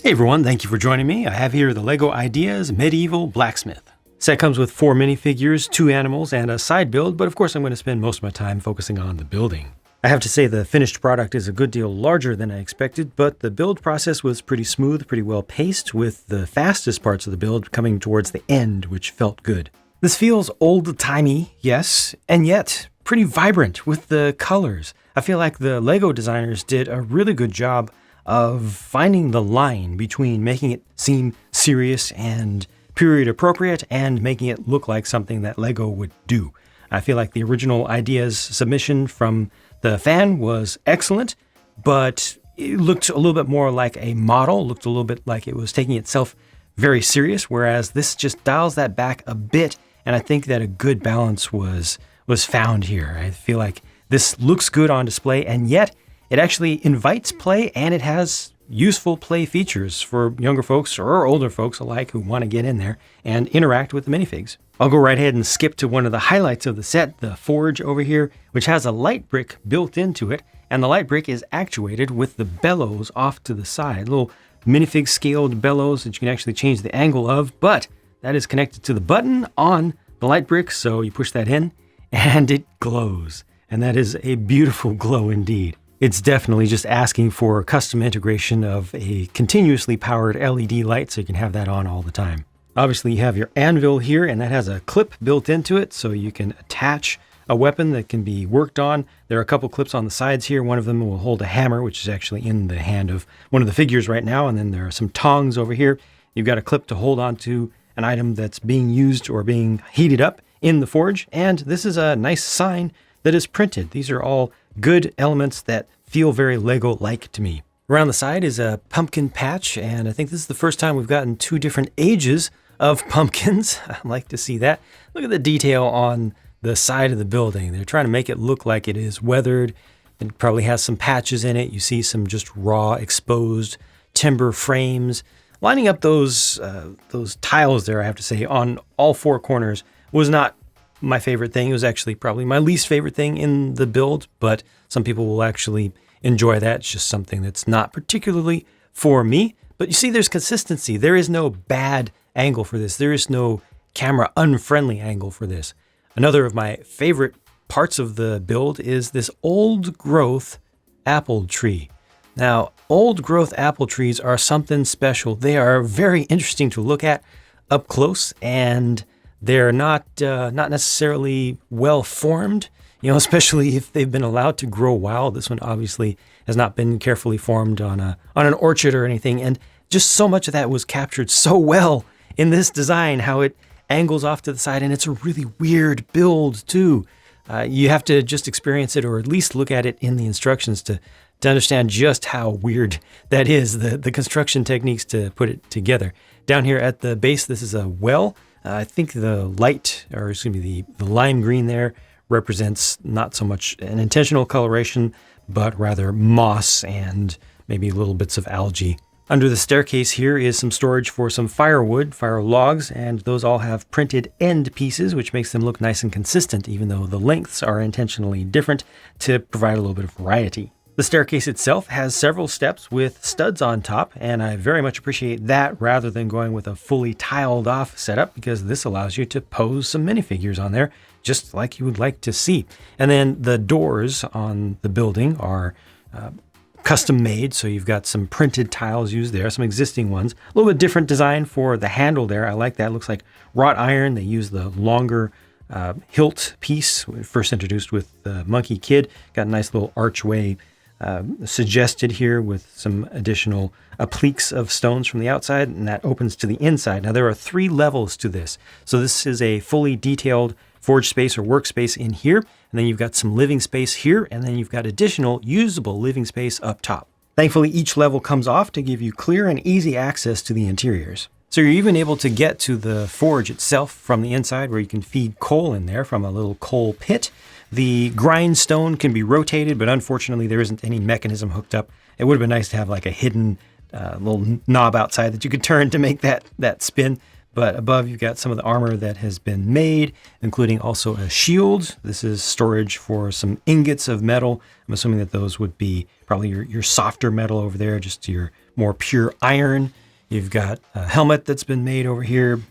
Hey everyone, thank you for joining me. I have here the LEGO Ideas Medieval Blacksmith. Set comes with 4 minifigures, 2 animals, and a side build, but of course I'm going to spend most of my time focusing on the building. I have to say the finished product is a good deal larger than I expected, but the build process was pretty smooth, pretty well paced, with the fastest parts of the build coming towards the end, which felt good. This feels old-timey, yes, and yet pretty vibrant with the colors. I feel like the LEGO designers did a really good job of finding the line between making it seem serious and period appropriate and making it look like something that LEGO would do. I feel like the original Ideas submission from the fan was excellent, but it looked a little bit more like a model, looked a little bit like it was taking itself very serious, whereas this just dials that back a bit, and I think that a good balance was found here. I feel like this looks good on display, and yet it actually invites play, and it has useful play features for younger folks or older folks alike who want to get in there and interact with the minifigs. I'll go right ahead and skip to one of the highlights of the set, the forge over here, which has a light brick built into it, and the light brick is actuated with the bellows off to the side, little minifig scaled bellows that you can actually change the angle of, but that is connected to the button on the light brick, so you push that in and it glows, and that is a beautiful glow indeed. It's definitely just asking for custom integration of a continuously powered LED light so you can have that on all the time. Obviously you have your anvil here, and that has a clip built into it so you can attach a weapon that can be worked on. There are a couple clips on the sides here. One of them will hold a hammer, which is actually in the hand of one of the figures right now, and then there are some tongs over here. You've got a clip to hold on to an item that's being used or being heated up in the forge, and this is a nice sign that is printed. These are all good elements that feel very LEGO-like to me. Around the side is a pumpkin patch, and I think this is the first time we've gotten 2 different ages of pumpkins. I like to see that. Look at the detail on the side of the building. They're trying to make it look like it is weathered. It probably has some patches in it. You see some just raw, exposed timber frames. Lining up those tiles there, I have to say, on all 4 corners was not my favorite thing. It was actually probably my least favorite thing in the build, but some people will actually enjoy that. It's just something that's not particularly for me. But you see, there's consistency. There is no bad angle for this. There is no camera unfriendly angle for this. Another of my favorite parts of the build is this old growth apple tree. Now, old growth apple trees are something special. They are very interesting to look at up close, and they're not necessarily well formed, especially if they've been allowed to grow wild. This one obviously has not been carefully formed on an orchard or anything, and just so much of that was captured so well in this design, how it angles off to the side, and it's a really weird build too. You have to just experience it, or at least look at it in the instructions to understand just how weird that is, the construction techniques to put it together. Down here at the base, this is a well. I think the the lime green there represents not so much an intentional coloration, but rather moss and maybe little bits of algae. Under the staircase here is some storage for some firewood, fire logs, and those all have printed end pieces, which makes them look nice and consistent, even though the lengths are intentionally different to provide a little bit of variety. The staircase itself has several steps with studs on top, and I very much appreciate that rather than going with a fully tiled off setup, because this allows you to pose some minifigures on there, just like you would like to see. And then the doors on the building are custom made, so you've got some printed tiles used there, some existing ones. A little bit different design for the handle there. I like that. It looks like wrought iron. They use the longer hilt piece, first introduced with the Monkey Kid. Got a nice little archway suggested here with some additional appliques of stones from the outside, and that opens to the inside. Now there are 3 levels to this. So this is a fully detailed forge space or workspace in here, and then you've got some living space here, and then you've got additional usable living space up top. Thankfully, each level comes off to give you clear and easy access to the interiors. So you're even able to get to the forge itself from the inside, where you can feed coal in there from a little coal pit. The grindstone can be rotated, but unfortunately there isn't any mechanism hooked up. It would have been nice to have like a hidden little knob outside that you could turn to make that spin. But above, you've got some of the armor that has been made, including also a shield. This is storage for some ingots of metal. I'm assuming that those would be probably your softer metal over there, just your more pure iron. You've got a helmet that's been made over here,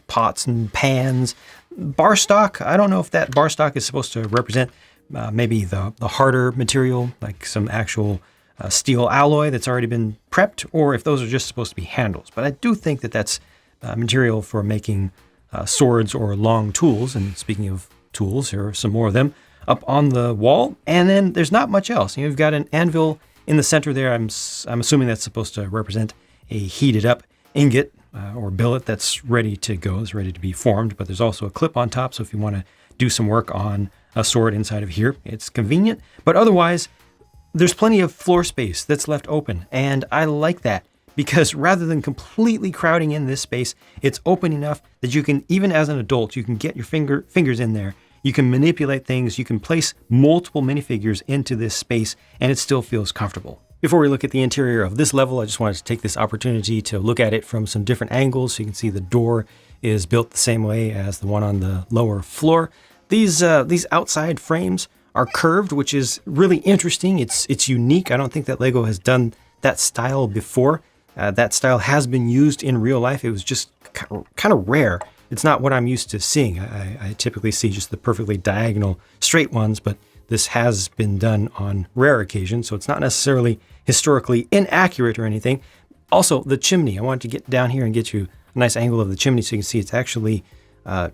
pots and pans. Bar stock, I don't know if that bar stock is supposed to represent maybe the harder material, like some actual steel alloy that's already been prepped, or if those are just supposed to be handles. But I do think that that's material for making swords or long tools. And speaking of tools, here are some more of them up on the wall. And then there's not much else. You've got an anvil in the center there. I'm assuming that's supposed to represent a heated up ingot or billet that's ready to go, is ready to be formed. But there's also a clip on top, so if you want to do some work on a sword inside of here, it's convenient. But otherwise, there's plenty of floor space that's left open, and I like that because rather than completely crowding in this space, it's open enough that you can, even as an adult, you can get your fingers in there. You can manipulate things. You can place multiple minifigures into this space, and it still feels comfortable. Before we look at the interior of this level, I just wanted to take this opportunity to look at it from some different angles. So you can see the door is built the same way as the one on the lower floor. These outside frames are curved, which is really interesting. It's unique. I don't think that Lego has done that style before. That style has been used in real life. It was just kind of rare. It's not what I'm used to seeing. I typically see just the perfectly diagonal straight ones, but this has been done on rare occasions, so it's not necessarily historically inaccurate or anything. Also, the chimney. I wanted to get down here and get you a nice angle of the chimney so you can see it's actually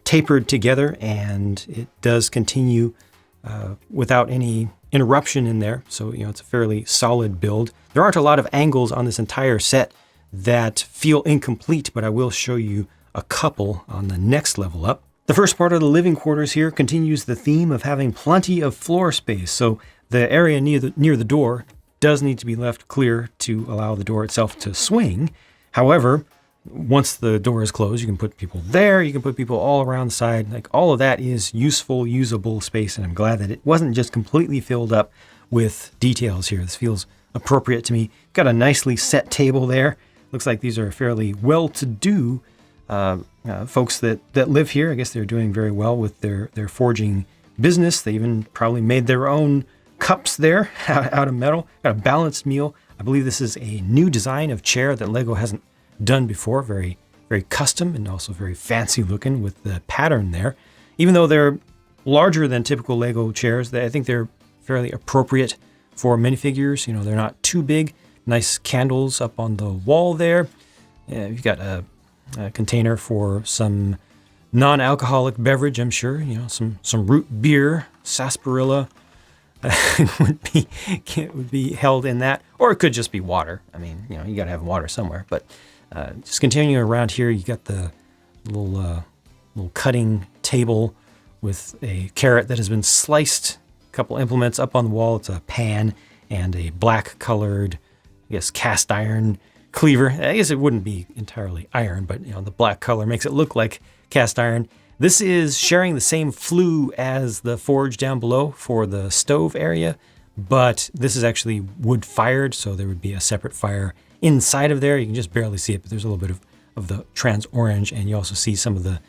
tapered together, and it does continue without any interruption in there. So, it's a fairly solid build. There aren't a lot of angles on this entire set that feel incomplete, but I will show you a couple on the next level up. The first part of the living quarters here continues the theme of having plenty of floor space. So the area near the door does need to be left clear to allow the door itself to swing. However, once the door is closed, you can put people there, you can put people all around the side. Like, all of that is useful, usable space, and I'm glad that it wasn't just completely filled up with details here. This feels appropriate to me. Got a nicely set table there. Looks like these are fairly well-to-do folks that live here. I guess they're doing very well with their forging business. They even probably made their own cups there out of metal. Got a balanced meal. I believe this is a new design of chair that Lego hasn't done before. Very, very custom and also very fancy looking with the pattern there. Even though they're larger than typical Lego chairs, I think they're fairly appropriate for minifigures. They're not too big. Nice candles up on the wall there. You've got a container for some non-alcoholic beverage, I'm sure. Some root beer, sarsaparilla would be held in that, or it could just be water. I mean, you got to have water somewhere. But just continuing around here, you got the little cutting table with a carrot that has been sliced. A couple implements up on the wall. It's a pan and a black-colored, I guess, cast iron cleaver. I guess it wouldn't be entirely iron, but the black color makes it look like cast iron. This is sharing the same flue as the forge down below for the stove area, but this is actually wood fired, so there would be a separate fire inside of there. You can just barely see it, but there's a little bit of the trans orange, and you also see some of the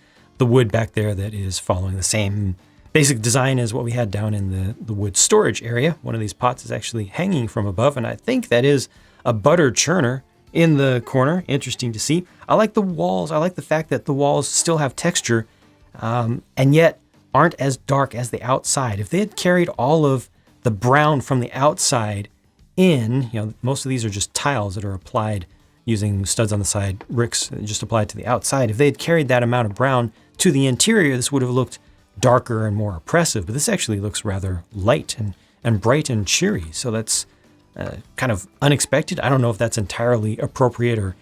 wood back there that is following the same basic design as what we had down in the wood storage area. One of these pots is actually hanging from above, and I think that is a butter churner in the corner. Interesting to see. I like the walls. I like the fact that the walls still have texture and yet aren't as dark as the outside. If they had carried all of the brown from the outside in, most of these are just tiles that are applied using studs on the side, ricks just applied to the outside. If they had carried that amount of brown to the interior, this would have looked darker and more oppressive, but this actually looks rather light and bright and cheery. So that's kind of unexpected. I don't know if that's entirely appropriate or,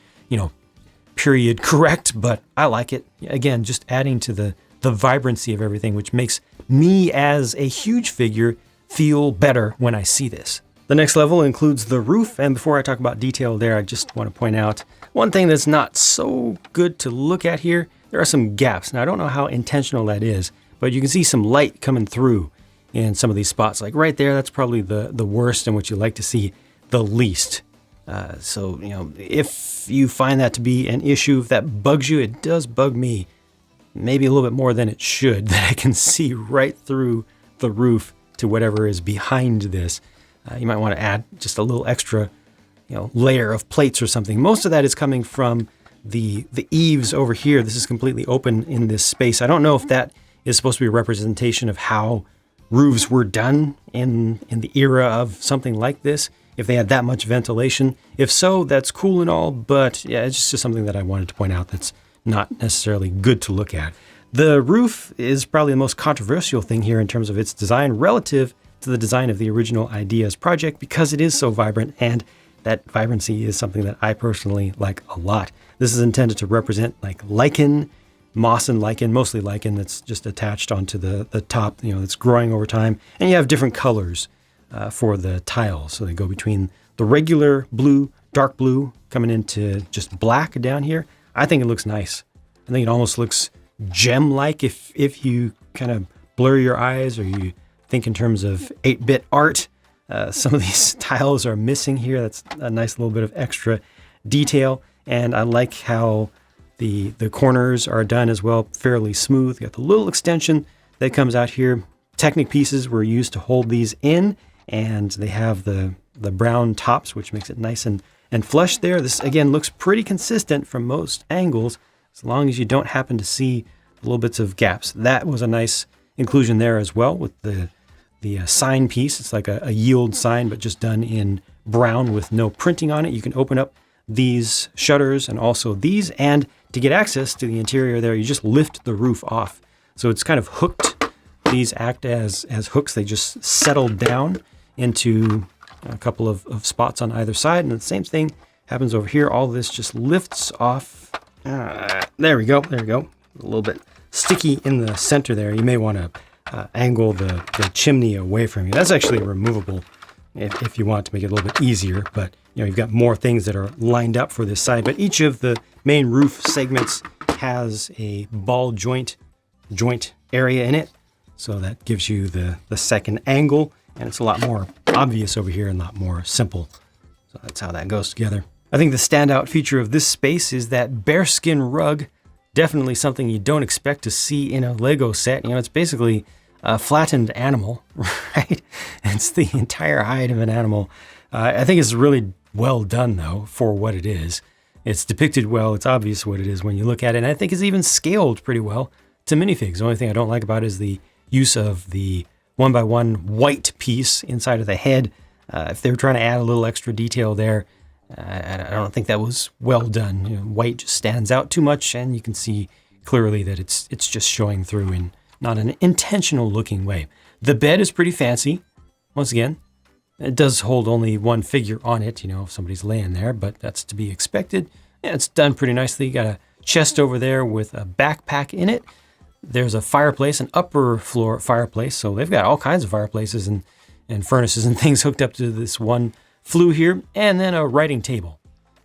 period correct, but I like it. Again, just adding to the vibrancy of everything, which makes me as a huge figure feel better when I see this. The next level includes the roof, and before I talk about detail there, I just want to point out one thing that's not so good to look at here. There are some gaps. Now, I don't know how intentional that is, but you can see some light coming through in some of these spots. Like right there, that's probably the worst and what you like to see the least. So, if you find that to be an issue, if that bugs you, it does bug me maybe a little bit more than it should, that I can see right through the roof to whatever is behind this. You might want to add just a little extra, layer of plates or something. Most of that is coming from the eaves over here. This is completely open in this space. I don't know if that is supposed to be a representation of how roofs were done in the era of something like this, if they had that much ventilation. If so, that's cool and all, but yeah, it's just something that I wanted to point out that's not necessarily good to look at. The roof is probably the most controversial thing here in terms of its design relative to the design of the original Ideas project, because it is so vibrant, and that vibrancy is something that I personally like a lot. This is intended to represent like lichen, moss and lichen, mostly lichen that's just attached onto the top, that's growing over time. And you have different colors for the tiles. So they go between the regular blue, dark blue, coming into just black down here. I think it looks nice. I think it almost looks gem-like if you kind of blur your eyes, or you think in terms of 8-bit art. Some of these tiles are missing here. That's a nice little bit of extra detail. And I like how the corners are done as well, fairly smooth. You got the little extension that comes out here. Technic pieces were used to hold these in, and they have the brown tops, which makes it nice and flush there. This, again, looks pretty consistent from most angles, as long as you don't happen to see little bits of gaps. That was a nice inclusion there as well with the sign piece. It's like a yield sign, but just done in brown with no printing on it. You can open up these shutters and also these, and to get access to the interior there, you just lift the roof off. So it's kind of hooked. These act as hooks. They just settle down into a couple of spots on either side, and the same thing happens over here. All this just lifts off. There we go. A little bit sticky in the center there. You may want to angle the chimney away from you. That's actually removable if you want to make it a little bit easier, but you've got more things that are lined up for this side. But each of the main roof segments has a ball joint area in it, so that gives you the second angle, and it's a lot more obvious over here and a lot more simple. So that's how that goes together. I think the standout feature of this space is that bearskin rug. Definitely something you don't expect to see in a Lego set. It's basically a flattened animal, right? It's the entire hide of an animal. I think it's really well done, though, for what it is. It's depicted well. It's obvious what it is when you look at it. And I think it's even scaled pretty well to minifigs. The only thing I don't like about it is the use of the 1x1 white piece inside of the head. If they were trying to add a little extra detail there, I don't think that was well done. White just stands out too much, and you can see clearly that it's just showing through in not an intentional looking way. The bed is pretty fancy. Once again, it does hold only one figure on it, if somebody's laying there, but that's to be expected. Yeah, it's done pretty nicely. You got a chest over there with a backpack in it. There's a fireplace, an upper floor fireplace. So they've got all kinds of fireplaces and furnaces and things hooked up to this one flue here, and then a writing table.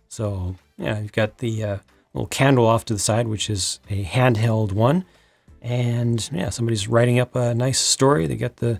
So yeah, you've got the little candle off to the side, which is a handheld one. And yeah, somebody's writing up a nice story. They got the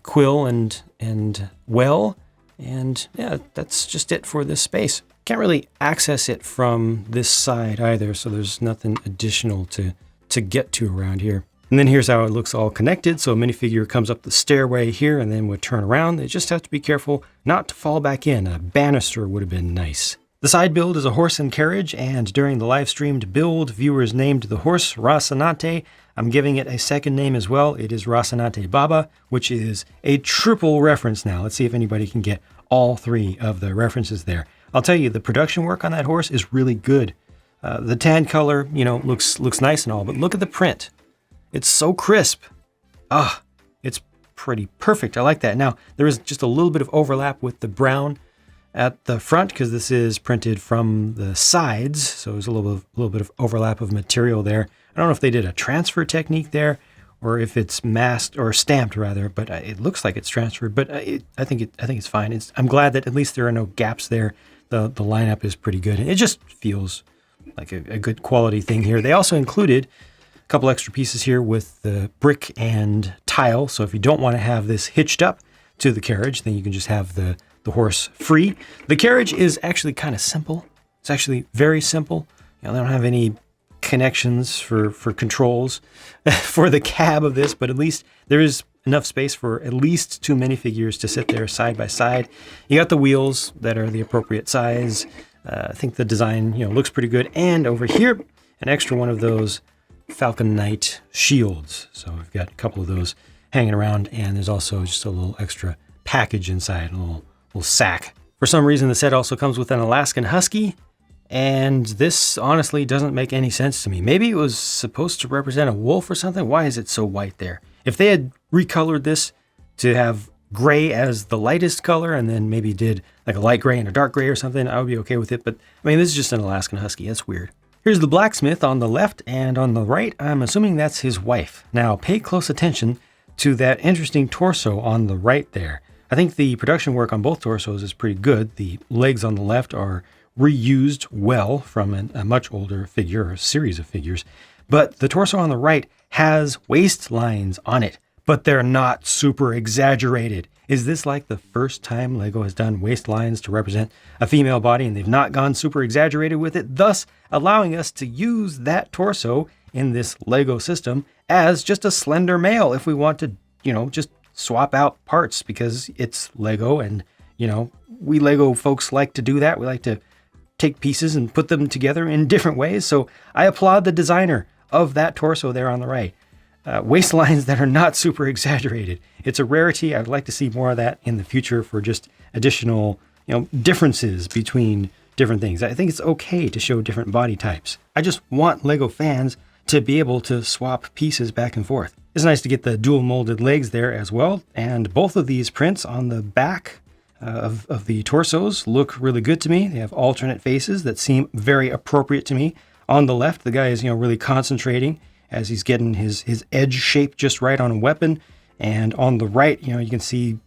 quill and well, and yeah, that's just it for this space. Can't really access it from this side either, so there's nothing additional to get to around here. And then here's how it looks all connected. So a minifigure comes up the stairway here and then would turn around. They just have to be careful not to fall back in. A banister would have been nice. The side build is a horse and carriage, and during the live streamed build, viewers named the horse Rocinante. I'm giving it a second name as well. It is Rocinante Baba, which is a triple reference now. Let's see if anybody can get all three of the references there. I'll tell you, the production work on that horse is really good. The tan color, looks nice and all, but look at the print. It's so crisp. It's pretty perfect. I like that. Now, there is just a little bit of overlap with the brown at the front because this is printed from the sides. So there's a little bit of overlap of material there. I don't know if they did a transfer technique there or if it's masked or stamped rather, but it looks like it's transferred. But I think it's fine. I'm glad that at least there are no gaps there. The lineup is pretty good. It just feels like a good quality thing here. They also included a couple extra pieces here with the brick and tile. So if you don't want to have this hitched up to the carriage, then you can just have the horse free. The carriage is actually kind of simple. It's actually very simple. They don't have any connections for controls for the cab of this, but at least there is enough space for at least 2 minifigures to sit there side by side. You got the wheels that are the appropriate size. I think the design, looks pretty good. And over here, an extra one of those Falcon Knight shields. So we've got a couple of those hanging around, and there's also just a little extra package inside, a little sack. For some reason, the set also comes with an Alaskan Husky, and this honestly doesn't make any sense to me. Maybe it was supposed to represent a wolf or something. Why is it so white there? If they had recolored this to have gray as the lightest color and then maybe did like a light gray and a dark gray or something, I would be okay with it. But I mean, this is just an Alaskan Husky. That's weird. Here's the blacksmith on the left, and on the right, I'm assuming that's his wife. Now, pay close attention to that interesting torso on the right there. I think the production work on both torsos is pretty good. The legs on the left are reused well from a much older figure or series of figures. But the torso on the right has waistlines on it, but they're not super exaggerated. Is this like the first time LEGO has done waistlines to represent a female body and they've not gone super exaggerated with it, thus allowing us to use that torso in this LEGO system as just a slender male if we want to, just swap out parts because it's LEGO and, we LEGO folks like to do that. We like to take pieces and put them together in different ways. So I applaud the designer of that torso there on the right. Waistlines that are not super exaggerated. It's a rarity. I'd like to see more of that in the future for just additional, differences between different things. I think it's okay to show different body types. I just want LEGO fans to be able to swap pieces back and forth. It's nice to get the dual molded legs there as well. And both of these prints on the back of the torsos look really good to me. They have alternate faces that seem very appropriate to me. On the left, the guy is, really concentrating as he's getting his edge shape just right on a weapon. And on the right, you can see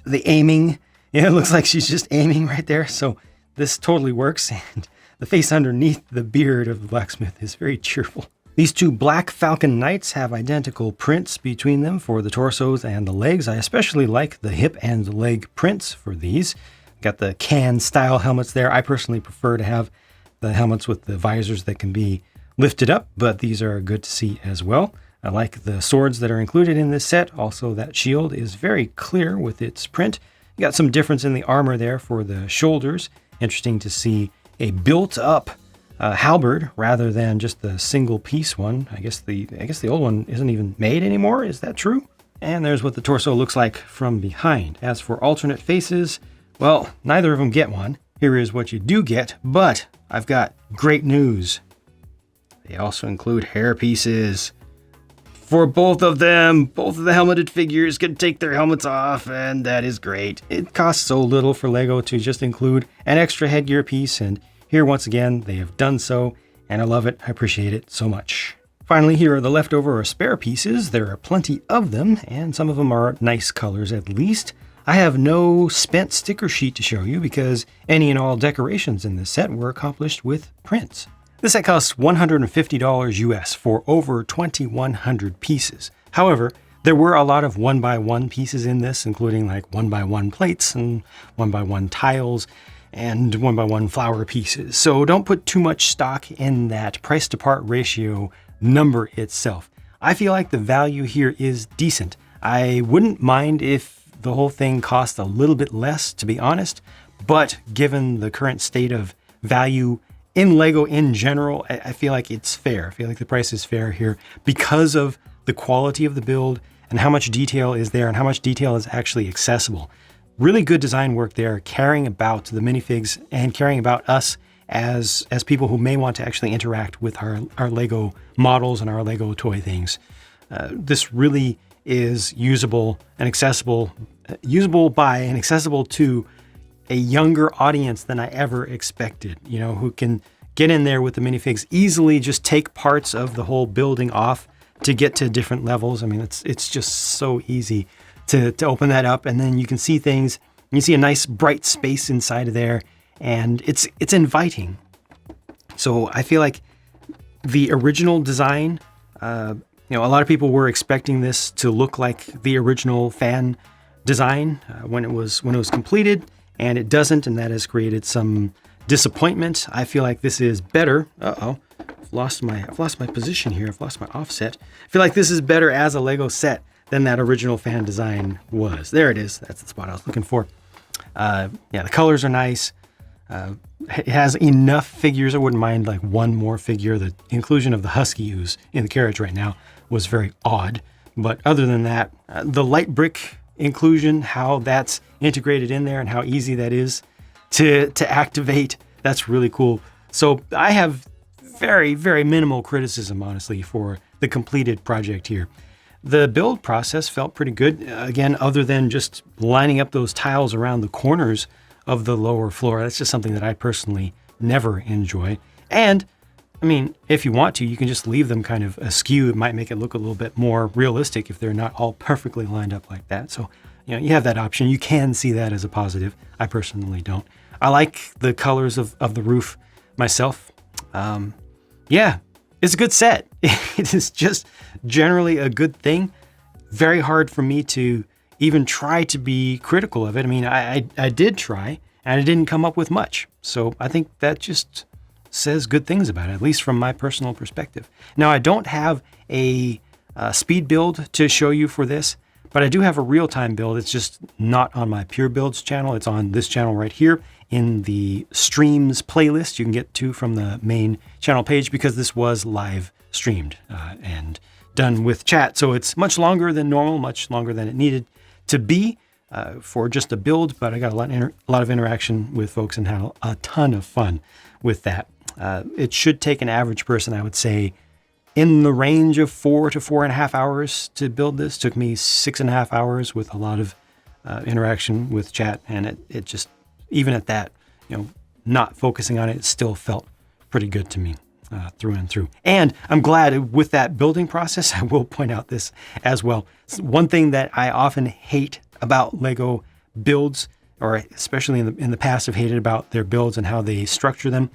the aiming. It looks like she's just aiming right there. So this totally works. And the face underneath the beard of the blacksmith is very cheerful. These two black Falcon Knights have identical prints between them for the torsos and the legs. I especially like the hip and leg prints for these. Got the can style helmets there. I personally prefer to have the helmets with the visors that can be lifted up, but these are good to see as well. I like the swords that are included in this set. Also, that shield is very clear with its print. You got some difference in the armor there for the shoulders. Interesting to see a built-up halberd rather than just the single piece one. I guess the old one isn't even made anymore. Is that true? And there's what the torso looks like from behind. As for alternate faces, well, neither of them get one. Here is what you do get, but I've got great news. They also include hair pieces for both of them. Both of the helmeted figures can take their helmets off, and that is great. It costs so little for LEGO to just include an extra headgear piece, and here once again, they have done so, and I love it. I appreciate it so much. Finally, here are the leftover or spare pieces. There are plenty of them, and some of them are nice colors at least. I have no spent sticker sheet to show you because any and all decorations in this set were accomplished with prints. This set costs $150 US for over 2,100 pieces. However, there were a lot of 1x1 pieces in this, including like 1x1 plates and 1x1 tiles and 1x1 flower pieces. So don't put too much stock in that price to part ratio number itself. I feel like the value here is decent. I wouldn't mind if the whole thing cost a little bit less, to be honest, but given the current state of value in LEGO in general, I feel like it's fair. I feel like the price is fair here because of the quality of the build and how much detail is there and how much detail is actually accessible. Really good design work there, caring about the minifigs and caring about us as people who may want to actually interact with our LEGO models and our LEGO toy things. This really is usable and accessible, usable by and accessible to a younger audience than I ever expected, who can get in there with the minifigs, easily just take parts of the whole building off to get to different levels. I mean, it's just so easy to open that up, and then you can see things. You see a nice bright space inside of there, and it's inviting. So I feel like the original design, a lot of people were expecting this to look like the original fan design when it was completed, and it doesn't, and that has created some disappointment. I feel like this is better. I've lost my position here. I've lost my offset. I feel like this is better as a LEGO set than that original fan design was. There it is. That's the spot I was looking for. Yeah, the colors are nice. It has enough figures. I wouldn't mind like one more figure. The inclusion of the Husky, who's in the carriage right now, was very odd. But other than that, the light brick inclusion, how that's integrated in there and how easy that is to activate, that's really cool. So I have very, very minimal criticism, honestly, for the completed project here. The build process felt pretty good. Again, other than just lining up those tiles around the corners of the lower floor. That's just something that I personally never enjoy. And I mean, if you want to, you can just leave them kind of askew. It might make it look a little bit more realistic if they're not all perfectly lined up like that. So, you have that option. You can see that as a positive. I personally don't. I like the colors of the roof myself. Yeah, it's a good set. It is just generally a good thing. Very hard for me to even try to be critical of it. I mean, I did try, and I didn't come up with much. So I think that just says good things about it, at least from my personal perspective. Now, I don't have a speed build to show you for this, but I do have a real-time build. It's just not on my Pure Builds channel. It's on this channel right here in the streams playlist you can get to from the main channel page, because this was live streamed and done with chat. So it's much longer than normal, much longer than it needed to be for just a build, but I got a lot of interaction with folks and had a ton of fun with that. It should take an average person, I would say, in the range of 4 to 4.5 hours to build this. Took me 6.5 hours with a lot of interaction with chat, and it just, even at that, not focusing on it, it still felt pretty good to me through and through. And I'm glad with that building process, I will point out this as well. One thing that I often hate about Lego builds, or especially in the past have hated about their builds and how they structure them,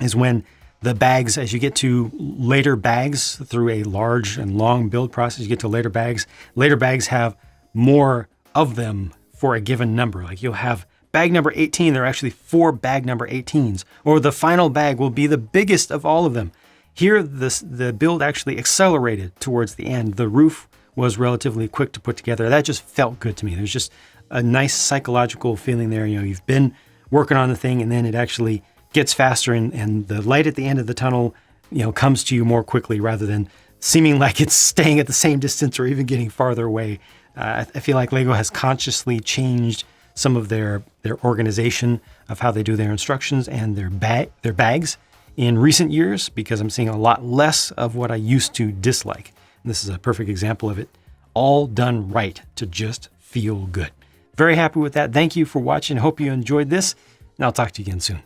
is when the bags, as you get to later bags through a large and long build process, you get to later bags have more of them for a given number. Like you'll have bag number 18, there are actually 4 bag number 18s, or the final bag will be the biggest of all of them. Here, the build actually accelerated towards the end. The roof was relatively quick to put together. That just felt good to me. There's just a nice psychological feeling there. You've been working on the thing, and then it actually gets faster, and the light at the end of the tunnel, comes to you more quickly rather than seeming like it's staying at the same distance or even getting farther away. I feel like Lego has consciously changed some of their organization of how they do their instructions and their bags in recent years, because I'm seeing a lot less of what I used to dislike. And this is a perfect example of it, all done right to just feel good. Very happy with that. Thank you for watching. Hope you enjoyed this, and I'll talk to you again soon.